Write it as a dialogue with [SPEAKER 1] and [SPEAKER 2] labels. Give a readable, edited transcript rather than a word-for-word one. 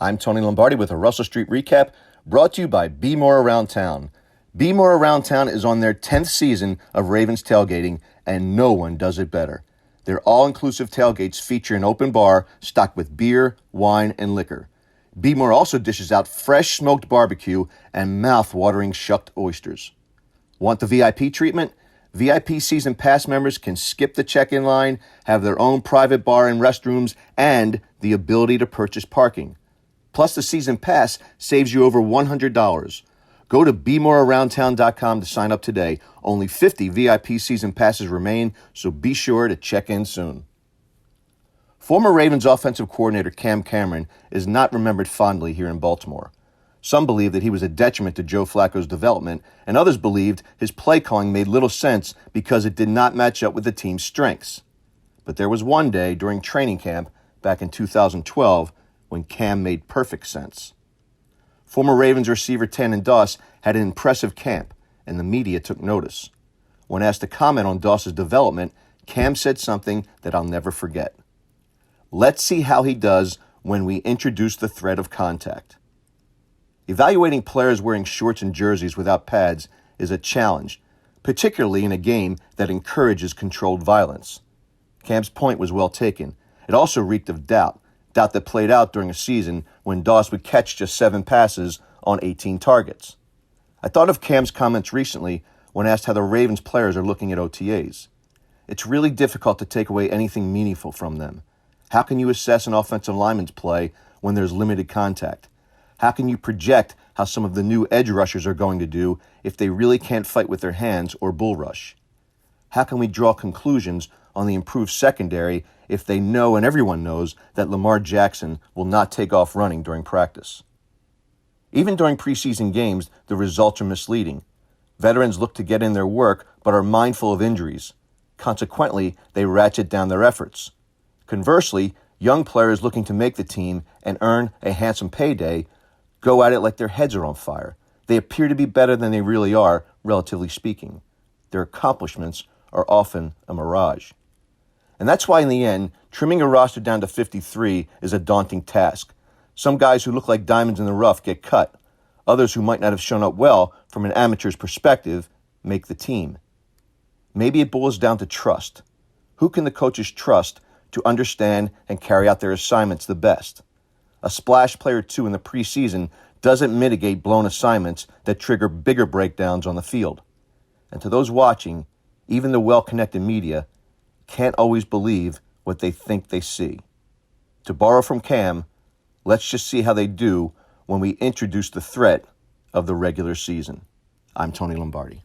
[SPEAKER 1] I'm Tony Lombardi with a Russell Street recap brought to you by Be More Around Town. Be More Around Town is on their 10th season of Ravens tailgating, and no one does it better. Their all-inclusive tailgates feature an open bar stocked with beer, wine, and liquor. Be More also dishes out fresh smoked barbecue and mouth-watering shucked oysters. Want the VIP treatment? VIP season pass members can skip the check-in line, have their own private bar and restrooms, and the ability to purchase parking. Plus, the season pass saves you over $100. Go to BeMoreAroundTown.com to sign up today. Only 50 VIP season passes remain, so be sure to check in soon. Former Ravens offensive coordinator Cam Cameron is not remembered fondly here in Baltimore. Some believe that he was a detriment to Joe Flacco's development, and others believed his play calling made little sense because it did not match up with the team's strengths. But there was one day during training camp back in 2012 when Cam made perfect sense. Former Ravens receiver Tandon Doss had an impressive camp, and the media took notice. When asked to comment on Doss's development, Cam said something that I'll never forget. "Let's see how he does when we introduce the threat of contact." Evaluating players wearing shorts and jerseys without pads is a challenge, particularly in a game that encourages controlled violence. Cam's point was well taken. It also reeked of doubt that played out during a season when Doss would catch just 7 passes on 18 targets. I thought of Cam's comments recently when asked how the Ravens players are looking at OTAs. It's really difficult to take away anything meaningful from them. How can you assess an offensive lineman's play when there's limited contact? How can you project how some of the new edge rushers are going to do if they really can't fight with their hands or bull rush? How can we draw conclusions on the improved secondary if they know and everyone knows that Lamar Jackson will not take off running during practice? Even during preseason games, the results are misleading. Veterans look to get in their work but are mindful of injuries. Consequently, they ratchet down their efforts. Conversely, young players looking to make the team and earn a handsome payday go at it like their heads are on fire. They appear to be better than they really are, relatively speaking. Their accomplishments are often a mirage. And that's why in the end, trimming a roster down to 53 is a daunting task. Some guys who look like diamonds in the rough get cut. Others who might not have shown up well from an amateur's perspective make the team. Maybe it boils down to trust. Who can the coaches trust to understand and carry out their assignments the best? A splash play or two in the preseason doesn't mitigate blown assignments that trigger bigger breakdowns on the field. And to those watching, even the well-connected media can't always believe what they think they see. To borrow from Cam, let's just see how they do when we introduce the threat of the regular season. I'm Tony Lombardi.